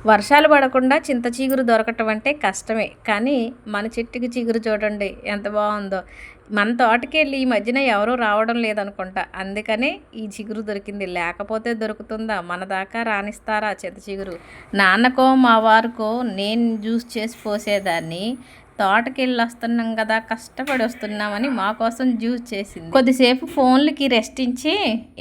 వర్షాలు పడకుండా చింత చిగురు దొరకటం అంటే కష్టమే. కానీ మన చెట్టుకి చిగురు చూడండి ఎంత బావుందో. మన తోటకెళ్ళి ఈ మధ్యన ఎవరు రావడం లేదనుకుంటా. అందుకనే ఈ చిగురు దొరికింది. లేకపోతే దొరుకుతుందా? మన దాకా రానిస్తారా చింత చిగురు? నాన్నకో, మా వారికో నేను జ్యూస్ చేసి పోసేదాన్ని. తోటకెళ్ళి వస్తున్నాం కదా, కష్టపడి వస్తున్నామని మా కోసం జ్యూస్ చేసింది. కొద్దిసేపు ఫోన్లకి రెస్ట్ ఇచ్చి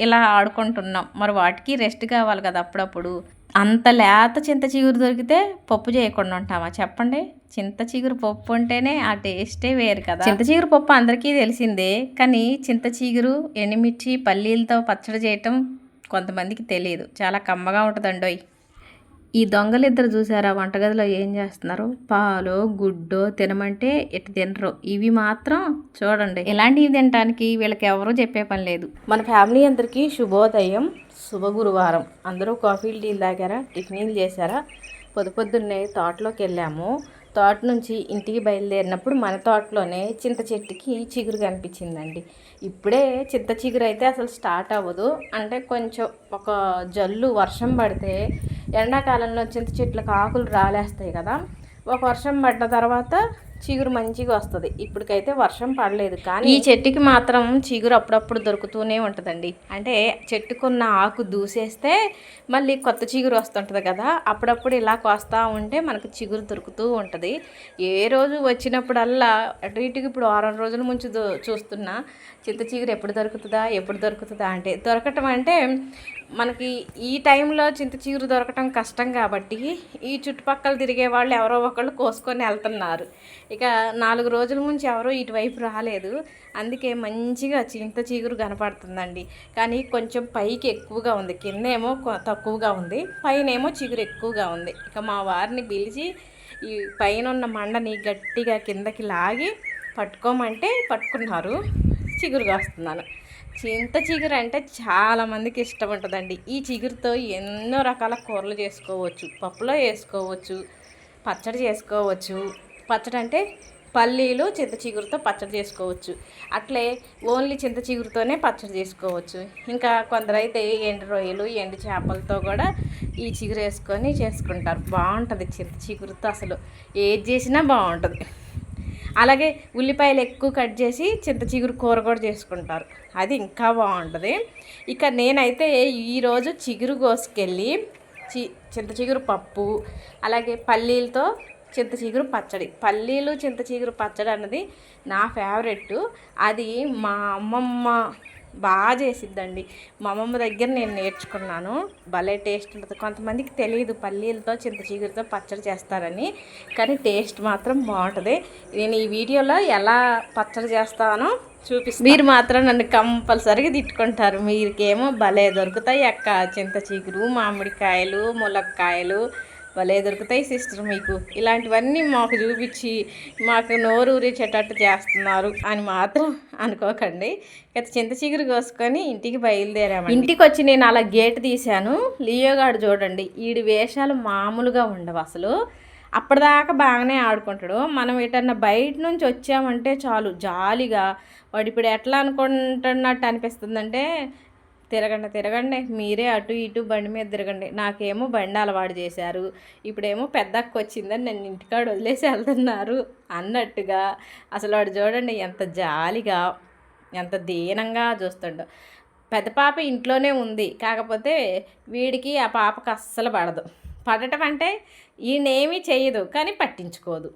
ఇలా ఆడుకుంటున్నాం. మరి వాటికి రెస్ట్ కావాలి కదా అప్పుడప్పుడు. అంత లేత చింత చిగురు దొరికితే పప్పు చేయకుండా ఉంటామా చెప్పండి? చింత చిగురు పప్పు ఉంటేనే ఆ టేస్టే వేరు కదా. చింత చిగురు పప్పు అందరికీ తెలిసిందే. కానీ చింత చిగురు, ఎండుమిర్చి, పల్లీలతో పచ్చడి చేయటం కొంతమందికి తెలియదు. చాలా కమ్మగా ఉంటుందండోయ్. ఈ దొంగలిద్దరు చూసారా వంటగదిలో ఏం చేస్తున్నారు? పాలో గుడ్డో తినమంటే ఎటు తినరు. ఇవి మాత్రం చూడండి, ఇలాంటివి తినడానికి వీళ్ళకి ఎవరూ చెప్పే పని లేదు. మన ఫ్యామిలీ అందరికీ శుభోదయం, శుభ గురువారం. అందరూ కాఫీలు టీలు తాగారా? టిఫిన్లు చేశారా? పొద్దున్నే తోటలోకి వెళ్ళాము. తోట నుంచి ఇంటికి బయలుదేరినప్పుడు మన తోటలోనే చింత చెట్టుకి చిగురు కనిపించిందండి. ఇప్పుడే చింత చిగురు అయితే అసలు స్టార్ట్ అవ్వదు. అంటే కొంచెం ఒక జల్లు వర్షం పడితే, ఎండాకాలంలో చింత చెట్లకు ఆకులు రాలేస్తాయి కదా, ఒక వర్షం పడ్డ తర్వాత చిగురు మంచిగా వస్తుంది. ఇప్పటికైతే వర్షం పడలేదు, కానీ ఈ చెట్టుకి మాత్రం చిగురు అప్పుడప్పుడు దొరుకుతూనే ఉంటుందండి. అంటే చెట్టుకున్న ఆకు దూసేస్తే మళ్ళీ కొత్త చిగురు వస్తుంటుంది కదా, అప్పుడప్పుడు ఇలా కోస్తూ ఉంటే మనకు చిగురు దొరుకుతూ ఉంటుంది. ఏ రోజు వచ్చినప్పుడల్లా అటు ఇటుకి ఇప్పుడు వారం రోజుల నుంచి చూస్తున్నా చింత చిగురు ఎప్పుడు దొరుకుతుందా అంటే దొరకటం అంటే మనకి ఈ టైంలో చింత చిగురు దొరకటం కష్టం కాబట్టి ఈ చుట్టుపక్కల తిరిగే వాళ్ళు ఎవరో ఒకళ్ళు కోసుకొని వెళ్తున్నారు. ఇక 4 రోజుల నుంచి ఎవరో ఇటువైపు రాలేదు. అందుకే మంచిగా చింత చిగురు కనపడుతుందండి. కానీ కొంచెం పైకి ఎక్కువగా ఉంది, కిందేమో తక్కువగా ఉంది, పైనేమో చిగురు ఎక్కువగా ఉంది. ఇక మా వారిని పిలిచి ఈ పైన ఉన్న మండని గట్టిగా కిందకి లాగి పట్టుకోమంటే పట్టుకున్నారు. చిగురు కాస్తున్నాను. చింత చిగురు అంటే చాలామందికి ఇష్టం ఉంటుందండి. ఈ చిగురుతో ఎన్నో రకాల కూరలు చేసుకోవచ్చు, పప్పులో వేసుకోవచ్చు, పచ్చడి చేసుకోవచ్చు. పచ్చడి అంటే పల్లీలు చింత చిగురుతో పచ్చడి చేసుకోవచ్చు. అట్లే ఓన్లీ చింత చిగురుతోనే పచ్చడి చేసుకోవచ్చు. ఇంకా కొందరైతే ఎండు రొయ్యలు, ఎండు చేపలతో కూడా ఈ చిగురు వేసుకొని చేసుకుంటారు. బాగుంటుంది చింత చిగురుతో, అసలు ఏది చేసినా బాగుంటుంది. అలాగే ఉల్లిపాయలు ఎక్కువ కట్ చేసి చింత చిగురు కూర కూడా చేసుకుంటారు, అది ఇంకా బాగుంటుంది. ఇక నేనైతే ఈరోజు చిగురు కోసుకెళ్ళి చింత చిగురు పప్పు, అలాగే పల్లీలతో చింత చిగురు పచ్చడి. పల్లీలు చింత చిగురు పచ్చడి అన్నది నా ఫేవరెట్. అది మా అమ్మమ్మ బాగా చేసిద్దండి. మా అమ్మమ్మ దగ్గర నేను నేర్చుకున్నాను. భలే టేస్ట్ ఉంటుంది. కొంతమందికి తెలియదు పల్లీలతో చింత చిగురుతో పచ్చడి చేస్తారని, కానీ టేస్ట్ మాత్రం బాగుంటుంది. నేను ఈ వీడియోలో ఎలా పచ్చడి చేస్తానో చూపిస్తాను. మీరు మాత్రం నన్ను కంపల్సరీగా తిట్టుకుంటారు. మీకేమో భలే దొరుకుతాయి అక్క చింత చిగురు, మామిడికాయలు, ములక్కాయలు భలే దొరుకుతాయి సిస్టర్ మీకు, ఇలాంటివన్నీ మాకు చూపించి మాకు నోరూరేసేటట్టు చేస్తున్నారు అని మాత్రం అనుకోకండి. ఇక చింత చిగురు కోసుకొని ఇంటికి బయలుదేరాము. ఇంటికి వచ్చి నేను అలా గేట్ తీశాను. లియోగాడు చూడండి, ఈడి వేషాలు మామూలుగా ఉండవు అసలు. అప్పటిదాకా బాగానే ఆడుకుంటాడు. మనం ఎటన్నా బయట నుంచి వచ్చామంటే చాలు జాలీగా వాడు ఇప్పుడు ఎట్లా అనుకుంటున్నట్టు అనిపిస్తుందంటే, తిరగండి మీరే అటు ఇటు బండి మీద తిరగండి, నాకేమో బండి అలవాటు చేశారు, ఇప్పుడేమో పెద్దక్క వచ్చిందని నన్ను ఇంటికాడ వదిలేసి వెళ్తున్నారు అన్నట్టుగా. అసలు వాడు చూడండి ఎంత జాలిగా, ఎంత దీనంగా చూస్తాడు. పెద్ద పాప ఇంట్లోనే ఉంది, కాకపోతే వీడికి ఆ పాపకు అస్సలు పడటం అంటే ఈయనేమీ చేయదు, కానీ పట్టించుకోదు.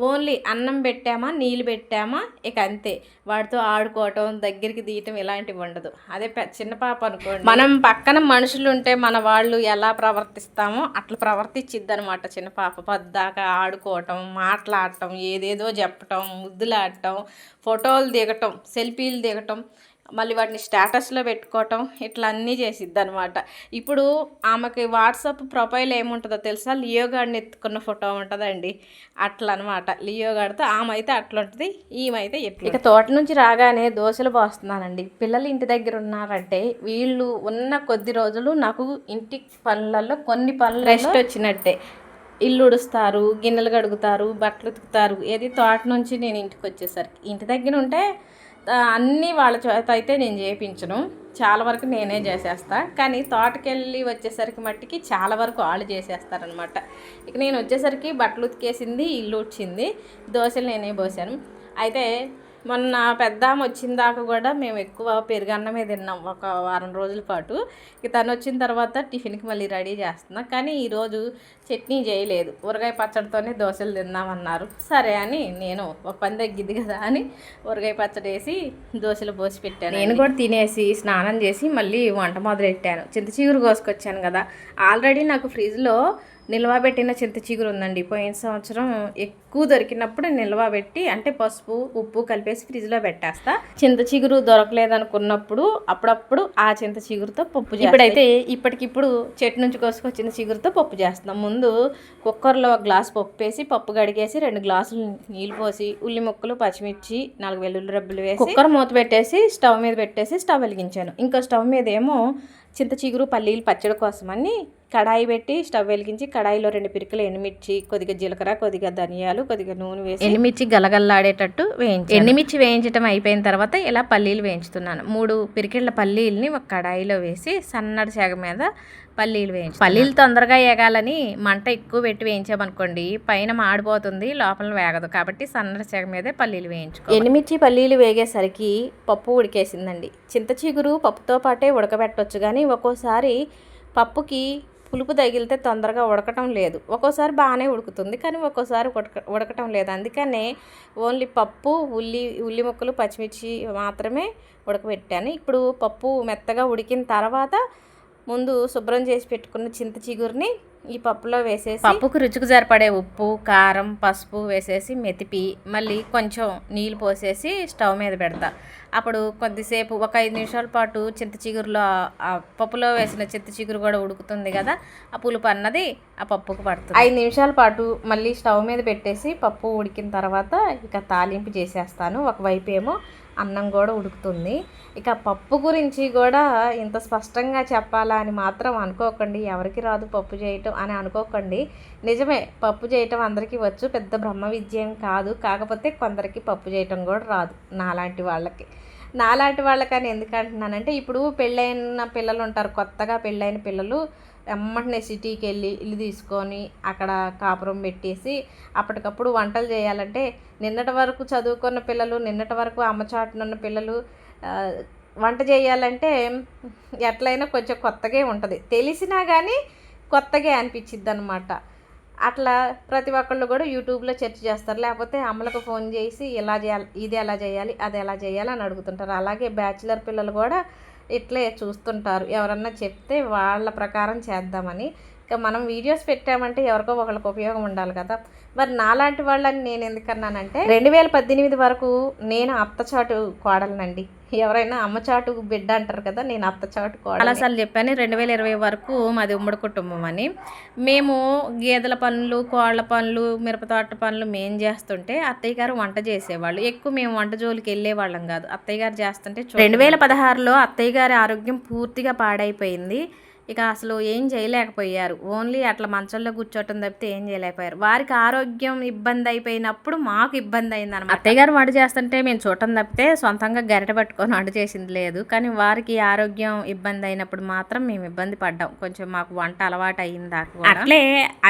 ఓన్లీ అన్నం పెట్టామా, నీళ్ళు పెట్టామా, ఇక అంతే. వాడితో ఆడుకోవటం, దగ్గరికి తీయటం ఇలాంటివి ఉండదు. అదే చిన్న పాప అనుకోండి, మనం పక్కన మనుషులు ఉంటే మన వాళ్ళు ఎలా ప్రవర్తిస్తామో అట్లా ప్రవర్తించిద్ది అనమాట. చిన్న పాప పద్దాకా ఆడుకోవటం, మాట్లాడటం, ఏదేదో చెప్పటం, ముద్దులాడటం, ఫోటోలు దిగటం, సెల్ఫీలు దిగటం, మళ్ళీ వాటిని స్టేటస్లో పెట్టుకోవటం, ఇట్లా అన్నీ చేసిద్ది అనమాట. ఇప్పుడు ఆమెకి వాట్సాప్ ప్రొఫైల్ ఏముంటుందో తెలుసా? లియోగాడిని ఎత్తుకున్న ఫోటో ఉంటుందండి, అట్లా అనమాట. లియోగాడితో ఆమె అయితే అట్లా ఉంటుంది, ఈమెయితే ఎట్లా. ఇక తోట నుంచి రాగానే దోశలు పోస్తున్నానండి. పిల్లలు ఇంటి దగ్గర ఉన్నారంటే వీళ్ళు ఉన్న కొద్ది రోజులు నాకు ఇంటి పనులలో కొన్ని పనులు రెస్ట్ వచ్చినట్టే. ఇల్లు ఉడుస్తారు, గిన్నెలు కడుగుతారు, బట్టలు ఉతుకుతారు. ఏది తోట నుంచి నేను ఇంటికి వచ్చేసరికి. ఇంటి దగ్గర ఉంటే అన్నీ వాళ్ళ చేత అయితే నేను చేయించను, చాలా వరకు నేనే చేసేస్తా. కానీ తోటకెళ్ళి వచ్చేసరికి మట్టికి చాలా వరకు వాళ్ళు చేసేస్తారనమాట. ఇక నేను వచ్చేసరికి బట్టలు ఉతికేసింది, ఇల్లు ఉడ్చింది, దోశలు నేనే పోసాను. అయితే మొన్న పెద్దామె వచ్చిన దాకా కూడా మేము ఎక్కువ పెరుగన్నమే తిన్నాం ఒక వారం రోజుల పాటు. ఇక తను వచ్చిన తర్వాత టిఫిన్కి మళ్ళీ రెడీ చేస్తున్నా. కానీ ఈరోజు చట్నీ చేయలేదు, ఊరగాయ పచ్చడితోనే దోశలు తిన్నామన్నారు. సరే అని నేను ఒక పని తగ్గిద్ది కదా అని ఊరగాయ పచ్చడి వేసి దోశలు పోసి పెట్టాను. నేను కూడా తినేసి స్నానం చేసి మళ్ళీ వంట మొదలెట్టాను. చింత చిగురు కోసుకొచ్చాను కదా, ఆల్రెడీ నాకు ఫ్రిడ్జ్లో నిల్వబెట్టిన చింత చిగురు ఉందండి. పోయిన సంవత్సరం ఎక్కువ దొరికినప్పుడు నిల్వబెట్టి, అంటే పసుపు ఉప్పు కలిపేసి ఫ్రిడ్జ్లో పెట్టేస్తా. చింత చిగురు దొరకలేదనుకున్నప్పుడు అప్పుడప్పుడు ఆ చింత చిగురుతో పప్పు చేస్తాం. ఇప్పుడైతే ఇప్పటికిప్పుడు చెట్టు నుంచి కోసుకొచ్చిన చిగురుతో పప్పు చేస్తున్నాం. ముందు కుక్కర్లో ఒక గ్లాస్ పప్పు వేసి, పప్పు కడిగేసి 2 గ్లాసులు నీళ్ళు పోసి, ఉల్లి ముక్కలు, పచ్చిమిర్చి, 4 వెల్లుల్లి రెబ్బలు వేసి కుక్కర్ మూత పెట్టేసి స్టవ్ మీద పెట్టేసి స్టవ్ వెలిగించాను. ఇంకో స్టవ్ మీద ఏమో చింత చిగురు పల్లీలు పచ్చడి కోసమని కడాయి పెట్టి స్టవ్ వెలిగించి, కడాయిలో 2 పిరికలు ఎండుమిర్చి, కొద్దిగా జీలకర్ర, కొద్దిగా ధనియాలు, కొద్దిగా నూనె వేసి ఎండుమిర్చి గలగల్లాడేటట్టు వేయించి, ఎండుమిర్చి వేయించడం అయిపోయిన తర్వాత ఇలా పల్లీలు వేయించుతున్నాను. 3 పిరికిళ్ళ పల్లీలని ఒక కడాయిలో వేసి సన్నటి సెగ మీద పల్లీలు వేయించు. పల్లీలు తొందరగా వేగాలని మంట ఎక్కువ పెట్టి వేయించామనుకోండి పైన మాడిపోతుంది, లోపల వేగదు. కాబట్టి సన్నటి సెగ మీదే పల్లీలు వేయించుకో. ఎండుమిర్చి పల్లీలు వేగేసరికి పప్పు ఉడికేసిందండి. చింత చిగురు పప్పుతో పాటే ఉడకబెట్టవచ్చు, కానీ ఒక్కోసారి పప్పుకి పులుపు తగిలితే తొందరగా ఉడకటం లేదు. ఒక్కోసారి బాగానే ఉడుకుతుంది, కానీ ఒక్కోసారి ఉడకటం లేదు. అందుకనే ఓన్లీ పప్పు, ఉల్లి ముక్కలు, పచ్చిమిర్చి మాత్రమే ఉడకబెట్టాను. ఇప్పుడు పప్పు మెత్తగా ఉడికిన తర్వాత ముందు శుభ్రం చేసి పెట్టుకున్న చింత చిగురిని ఈ పప్పులో వేసేసి, పప్పుకు రుచికి సరిపడే ఉప్పు, కారం, పసుపు వేసేసి మెతిపి మళ్ళీ కొంచెం నీళ్ళు పోసేసి స్టవ్ మీద పెడతా. అప్పుడు కొద్దిసేపు ఒక 5 నిమిషాల పాటు చింత చిగురులో ఆ పప్పులో వేసిన చింత చిగురు కూడా ఉడుకుతుంది కదా, ఆ పులుపు అన్నది ఆ పప్పుకు పడుతుంది. 5 నిమిషాల పాటు మళ్ళీ స్టవ్ మీద పెట్టేసి పప్పు ఉడికిన తర్వాత ఇక తాలింపు చేసేస్తాను. ఒకవైపు ఏమో అన్నం కూడా ఉడుకుతుంది. ఇక పప్పు గురించి కూడా ఇంత స్పష్టంగా చెప్పాలా అని మాత్రం అనుకోకండి, ఎవరికి రాదు పప్పు చేయటం అని అనుకోకండి. నిజమే, పప్పు చేయటం అందరికీ వచ్చు, పెద్ద బ్రహ్మ విద్యం కాదు. కాకపోతే కొందరికి పప్పు చేయటం కూడా రాదు, నాలాంటి వాళ్ళకని ఎందుకు అంటున్నానంటే, ఇప్పుడు పెళ్ళైన పిల్లలు ఉంటారు, కొత్తగా పెళ్ళైన పిల్లలు వెంటనే సిటీకి వెళ్ళి ఇల్లు తీసుకొని అక్కడ కాపురం పెట్టేసి అప్పటికప్పుడు వంటలు చేయాలంటే, నిన్నటి వరకు చదువుకున్న పిల్లలు, నిన్నటి వరకు అమ్మచాటునున్న పిల్లలు వంట చేయాలంటే ఎట్లయినా కొంచెం కొత్తగా ఉంటుంది. తెలిసినా కానీ కొత్తగా అనిపించిద్ది అనమాట. అట్లా ప్రతి ఒక్కళ్ళు కూడా యూట్యూబ్లో సెర్చ్ చేస్తారు, లేకపోతే అమ్మలకు ఫోన్ చేసి ఇలా చేయాలి, ఇది ఎలా చేయాలి, అది ఎలా చేయాలి అని అడుగుతుంటారు. అలాగే బ్యాచిలర్ పిల్లలు కూడా ఇట్లే చూస్తుంటారు, ఎవరన్నా చెప్తే వాళ్ళ ప్రకారం చేద్దామని. ఇక మనం వీడియోస్ పెట్టామంటే ఎవరికో ఒకరికి ఉపయోగం ఉండాలి కదా. మరి నాలాంటి వాళ్ళని నేను ఎందుకన్నానంటే, 2018 వరకు నేను అత్తచాటు కోడలనండి. ఎవరైనా అమ్మచాటు బిడ్డ అంటారు కదా, నేను అత్తచాటు కోడలు. చాలాసార్లు చెప్పాను 2020 వరకు మాది ఉమ్మడి కుటుంబం అని. మేము గేదెల పనులు, కోళ్ళ పనులు, మిరపతోట పనులు మేము చేస్తుంటే అత్తయ్య గారు వంట చేసేవాళ్ళు. ఎక్కువ మేము వంట జోలికి వెళ్ళేవాళ్ళం కాదు, అత్తయ్య గారు చేస్తుంటే 2016లో అత్తయ్య గారి ఆరోగ్యం పూర్తిగా పాడైపోయింది. ఇక అసలు ఏం చేయలేకపోయారు, ఓన్లీ అట్లా మంచంలో కూర్చోవటం తప్పితే ఏం చేయలేకపోయారు. వారికి ఆరోగ్యం ఇబ్బంది అయిపోయినప్పుడు మాకు ఇబ్బంది అయిందన్నమాట. అత్తయ్య గారు వంట చేస్తుంటే మేము చూడటం తప్పితే సొంతంగా గరిటె పట్టుకొని వంట చేసింది లేదు. కానీ వారికి ఆరోగ్యం ఇబ్బంది అయినప్పుడు మాత్రం మేము ఇబ్బంది పడ్డాం, కొంచెం మాకు వంట అలవాటు అయిందా. అట్లే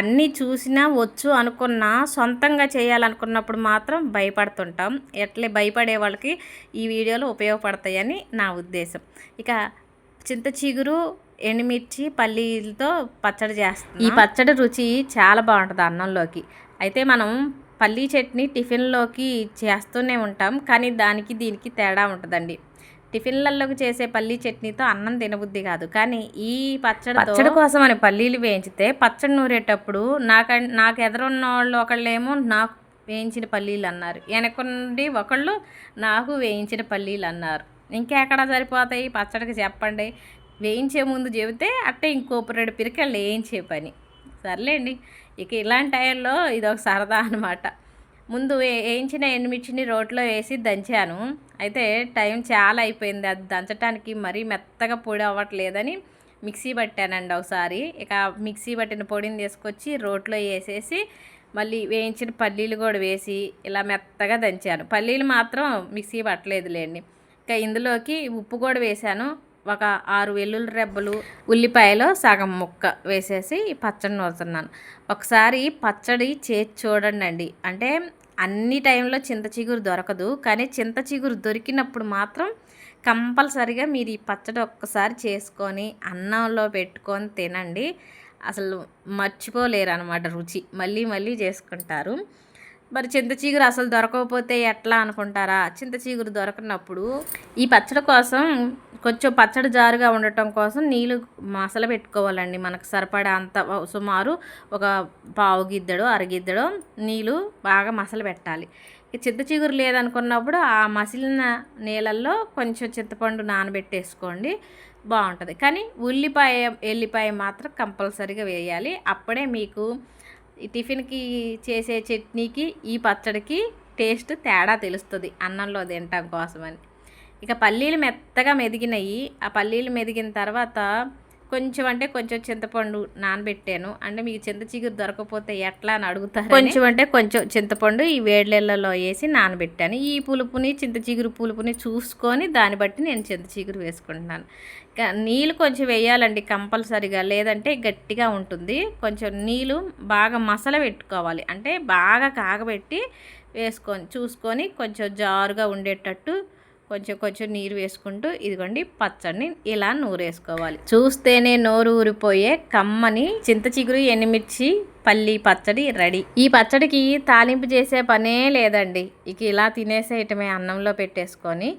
అన్నీ చూసినా వచ్చు అనుకున్నా సొంతంగా చేయాలనుకున్నప్పుడు మాత్రం భయపడుతుంటాం. ఎట్లే భయపడే వాళ్ళకి ఈ వీడియోలు ఉపయోగపడతాయని నా ఉద్దేశం. ఇక చింత చిగురు, ఎండుమిర్చి, పల్లీలతో పచ్చడి చేస్తాం. ఈ పచ్చడి రుచి చాలా బాగుంటుంది అన్నంలోకి. అయితే మనం పల్లీ చట్నీ టిఫిన్లోకి చేస్తూనే ఉంటాం, కానీ దానికి దీనికి తేడా ఉంటుందండి. టిఫిన్లలోకి చేసే పల్లీ చట్నీతో అన్నం తినబుద్ధి కాదు, కానీ ఈ పచ్చడి కోసం అని పల్లీలు వేయించితే పచ్చడి నూరేటప్పుడు నాకు ఎదురున్న వాళ్ళు ఒకళ్ళేమో నాకు వేయించిన పల్లీలు అన్నారు, వెనకుండి ఒకళ్ళు నాకు వేయించిన పల్లీలు అన్నారు. ఇంకెక్కడ సరిపోతాయి పచ్చడికి చెప్పండి. వేయించే ముందు చెబితే అట్టే ఇంకో 2 పిరికలు వేయించే పని. సర్లేండి, ఇక ఇలాంటి టైంలో ఇది ఒక సరదా అనమాట. ముందు వేయించిన ఎండుమిర్చిని రోట్లో వేసి దంచాను. అయితే టైం చాలా అయిపోయింది, అది దంచడానికి మరీ మెత్తగా పొడి అవ్వట్లేదని మిక్సీ పట్టానండి ఒకసారి. ఇక మిక్సీ పట్టిన పొడిని తీసుకొచ్చి రోట్లో వేసేసి మళ్ళీ వేయించిన పల్లీలు కూడా వేసి ఇలా మెత్తగా దంచాను. పల్లీలు మాత్రం మిక్సీ పట్టలేదులేండి. ఇక ఇందులోకి ఉప్పు కూడా వేసాను. ఒక 6 వెల్లుల్లి రెబ్బలు, ఉల్లిపాయలో సగం ముక్క వేసేసి పచ్చడి నూరుతున్నాను. ఒకసారి పచ్చడి చేసి చూడండి. అంటే అన్ని టైంలో చింత చిగురు దొరకదు, కానీ చింత చిగురు దొరికినప్పుడు మాత్రం కంపల్సరిగా మీరు ఈ పచ్చడి ఒక్కసారి చేసుకొని అన్నంలో పెట్టుకొని తినండి. అసలు మర్చిపోలేరు అనమాట రుచి. మళ్ళీ మళ్ళీ చేసుకుంటారు. మరి చింత చిగురు అసలు దొరకకపోతే ఎట్లా అనుకుంటారా? చింత చిగురు దొరకనప్పుడు ఈ పచ్చడి కోసం కొంచెం పచ్చడి జారుగా ఉండటం కోసం నీళ్ళు మసల పెట్టుకోవాలండి. మనకు సరిపడా అంత సుమారు ఒక పావు గిద్దెడో అరగిద్దెడో నీళ్ళు బాగా మసల పెట్టాలి. చింత చిగురు లేదనుకున్నప్పుడు ఆ మసిలిన నీళ్ళల్లో కొంచెం చింతపండు నానబెట్టేసుకోండి, బాగుంటుంది. కానీ ఉల్లిపాయ ఎల్లిపాయ మాత్రం కంపల్సరీగా వేయాలి. అప్పుడే మీకు ఈ టిఫిన్కి చేసే చట్నీకి ఈ పచ్చడికి టేస్ట్ తేడా తెలుస్తుంది అన్నంలో తినటం కోసమని. ఇక పల్లీలు మెత్తగా మెదిగినాయి. ఆ పల్లీలు మెదిగిన తర్వాత కొంచెం అంటే కొంచెం చింతపండు నానబెట్టాను. అంటే మీకు చింత చిగురు దొరకకపోతే ఎట్లా అని అడుగుతారు. కొంచెం అంటే కొంచెం చింతపండు ఈ వేడిళ్ళలో వేసి నానబెట్టాను. ఈ పులుపుని చింత చిగురు పులుపుని చూసుకొని దాన్ని బట్టి నేను చింత చిగురు వేసుకుంటున్నాను. నీళ్ళు కొంచెం వేయాలండి కంపల్సరీగా, లేదంటే గట్టిగా ఉంటుంది. కొంచెం నీళ్ళు బాగా మసల పెట్టుకోవాలి. అంటే బాగా కాగబెట్టి వేసుకొని చూసుకొని కొంచెం జారుగా ఉండేటట్టు కొంచెం కొంచెం నీరు వేసుకుంటూ ఇదిగోండి పచ్చడిని ఇలా నూరేసుకోవాలి. చూస్తేనే నోరు ఊరిపోయే కమ్మని చింత చిగురు ఎండుమిర్చి పల్లి పచ్చడి రెడీ. ఈ పచ్చడికి తాలింపు చేసే పనే లేదండి. ఇక ఇలా తినేసేయటమే అన్నంలో పెట్టేసుకొని.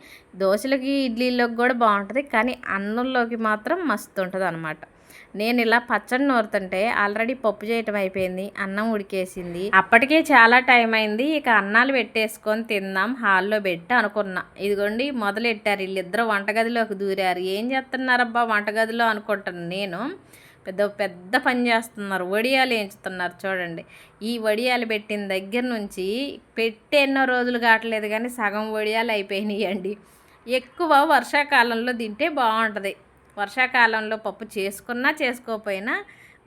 దోశలకి ఇడ్లీలోకి కూడా బాగుంటుంది, కానీ అన్నంలోకి మాత్రం మస్తు ఉంటుంది అనమాట. నేను ఇలా పచ్చడి నూరుతుంటే ఆల్రెడీ పప్పు చేయటం అయిపోయింది, అన్నం ఉడికేసింది. అప్పటికే చాలా టైం అయింది. ఇక అన్నాలు పెట్టేసుకొని తిందాం హాల్లో పెట్టి అనుకున్నా. ఇదిగోండి మొదలెట్టారు వీళ్ళిద్దరూ వంటగదిలోకి దూరారు. ఏం చేస్తున్నారబ్బా వంటగదిలో అనుకుంటాను నేను. పెద్ద పెద్ద పని చేస్తున్నారు. వడియాలు వేయించుతున్నారు చూడండి. ఈ వడియాలు పెట్టిన దగ్గర నుంచి పెట్టి ఎన్నో రోజులు కావట్లేదు, కానీ సగం వడియాలు అయిపోయినాయి అండి. ఎక్కువ వర్షాకాలంలో తింటే బాగుంటుంది. వర్షాకాలంలో పప్పు చేసుకున్నా చేసుకోకపోయినా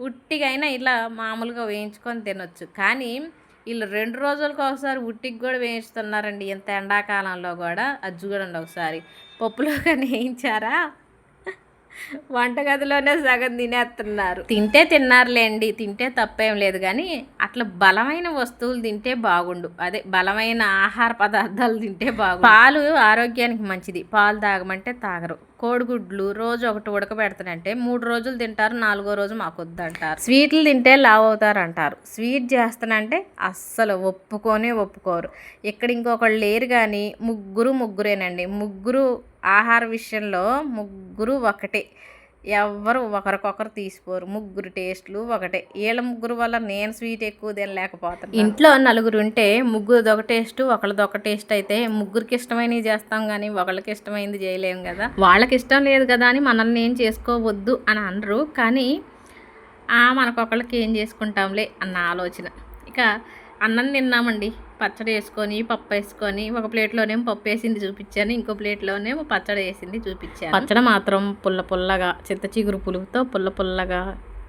ఉట్టిగైనా ఇలా మామూలుగా వేయించుకొని తినొచ్చు. కానీ వీళ్ళు 2 రోజులకు ఒకసారి ఉట్టికి కూడా వేయించుతున్నారండి. ఇంత ఎండాకాలంలో కూడా. అది చూడండి ఒకసారి పప్పులో కానీ వేయించారా, వంటగదిలోనే సగం తినేస్తున్నారు. తింటే తిన్నారులేండి, తింటే తప్పేం లేదు, కానీ అట్లా బలమైన వస్తువులు తింటే బాగుండు. అదే బలమైన ఆహార పదార్థాలు తింటే బాగుండు. పాలు ఆరోగ్యానికి మంచిది, పాలు తాగమంటే తాగరు. కోడిగుడ్లు రోజు ఒకటి ఉడకబెడతానంటే 3 రోజులు తింటారు, 4వ రోజు మాకొద్దు అంటారు. స్వీట్లు తింటే లావు అవుతారు అంటారు. స్వీట్ చేస్తానంటే అస్సలు ఒప్పుకోరు. ఇక్కడ ఇంకొకళ్ళు లేరు, కానీ ముగ్గురేనండి. ముగ్గురు ఆహార విషయంలో ముగ్గురు ఒకటే. ఎవ్వరు ఒకరికొకరు తీసిపోరు. ముగ్గురు టేస్ట్లు ఒకటే. వీళ్ళ ముగ్గురు వల్ల నేను స్వీట్ ఎక్కువ తినలేకపోతాను. ఇంట్లో నలుగురు ఉంటే ముగ్గురిది ఒక టేస్ట్, ఒకళ్ళది ఒక టేస్ట్ అయితే ముగ్గురికి ఇష్టమైనవి చేస్తాం, కానీ ఒకళ్ళకి ఇష్టమైంది చేయలేము కదా. వాళ్ళకి ఇష్టం లేదు కదా అని మనల్ని ఏం చేసుకోవద్దు అని అనరు, కానీ మనకొకళ్ళకి ఏం చేసుకుంటాంలే అన్న ఆలోచన. ఇక అన్నం తిన్నామండి. పచ్చడి వేసుకొని పప్పు వేసుకొని ఒక ప్లేట్లోనేమో పప్పు వేసింది చూపించాను, ఇంకో ప్లేట్లోనేమో పచ్చడి వేసింది చూపించాను. పచ్చడి మాత్రం పుల్లగా చింత చిగురు పులుపుతో పుల్లగా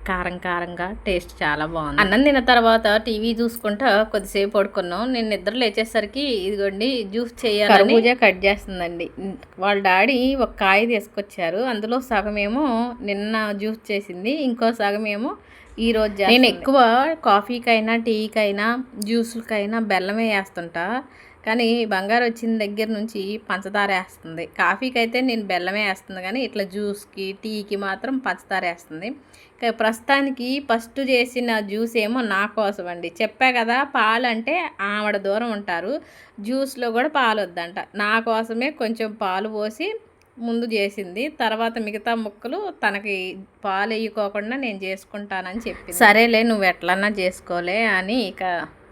కారంగా టేస్ట్ చాలా బాగుంది. అన్నం తిన్న తర్వాత టీవీ చూసుకుంటా కొద్దిసేపు పడుకున్నాం. నేను నిద్ర లేచేసరికి ఇదిగోండి జ్యూస్ చేయాలి. కర్బూజా కట్ చేస్తుందండి. వాళ్ళ డాడీ ఒక కాయ తీసుకొచ్చారు. అందులో సగమేమో నిన్న జ్యూస్ చేసింది, ఇంకో సగమేమో ఈరోజు. నేను ఎక్కువ కాఫీకైనా టీకైనా జ్యూస్లకైనా బెల్లమే వేస్తుంటా, కానీ బంగారు వచ్చిన దగ్గర నుంచి పంచదార వేస్తుంది. కాఫీకి అయితే నేను బెల్లమే వేస్తుంది, కానీ ఇట్లా జ్యూస్కి టీకి మాత్రం పంచదార వేస్తుంది. ప్రస్తుతానికి ఫస్ట్ చేసిన జ్యూస్ ఏమో నా కోసం అండి. చెప్పా కదా పాలు అంటే ఆవిడ దూరం ఉంటారు, జ్యూస్లో కూడా పాలు వద్దంట. నా కోసమే కొంచెం పాలు పోసి ముందు చేసింది, తర్వాత మిగతా ముక్కలు తనకి పాలు వేయకోకుండా నేను చేసుకుంటానని చెప్పింది. సరేలే నువ్వు ఎట్లన్నా చేసుకోలే అని ఇక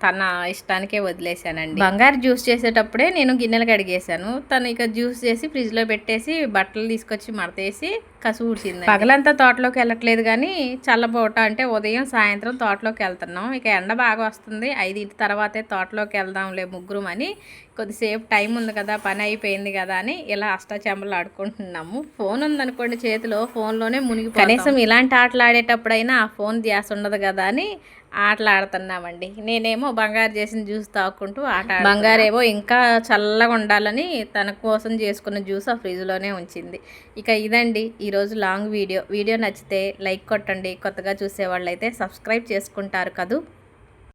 తన ఇష్టానికే వదిలేశానండి. బంగారు జ్యూస్ చేసేటప్పుడే నేను గిన్నెలు కడిగేశాను. తను ఇక జ్యూస్ చేసి ఫ్రిడ్జ్లో పెట్టేసి బట్టలు తీసుకొచ్చి మడతేసి కసు ఊడ్చింది. పగలంతా తోటలోకి వెళ్ళట్లేదు కానీ చల్లబోట అంటే ఉదయం సాయంత్రం తోటలోకి వెళ్తున్నాం. ఇక ఎండ బాగా వస్తుంది, 5 తర్వాతే తోటలోకి వెళ్దాంలే ముగ్గురం అని కొద్దిసేపు టైం ఉంది కదా, పని అయిపోయింది కదా అని ఇలా అష్టాచెమ్మలు ఆడుకుంటున్నాము. ఫోన్ ఉందనుకోండి చేతిలో, ఫోన్లోనే మునిగి కనీసం ఇలాంటి ఆటలు ఆడేటప్పుడైనా ఆ ఫోన్ ధ్యాస ఉండదు కదా అని ఆటలు ఆడుతున్నామండి. నేనేమో బంగారు చేసిన జ్యూస్ తాక్కుంటూ బంగారేమో ఇంకా చల్లగా ఉండాలని తన కోసం చేసుకున్న జ్యూస్ ఆ ఫ్రిడ్జ్లోనే ఉంచింది. ఇక ఇదండి ఈరోజు లాంగ్ వీడియో నచ్చితే లైక్ కొట్టండి. కొత్తగా చూసేవాళ్ళు అయితే సబ్స్క్రైబ్ చేసుకుంటారు కదూ.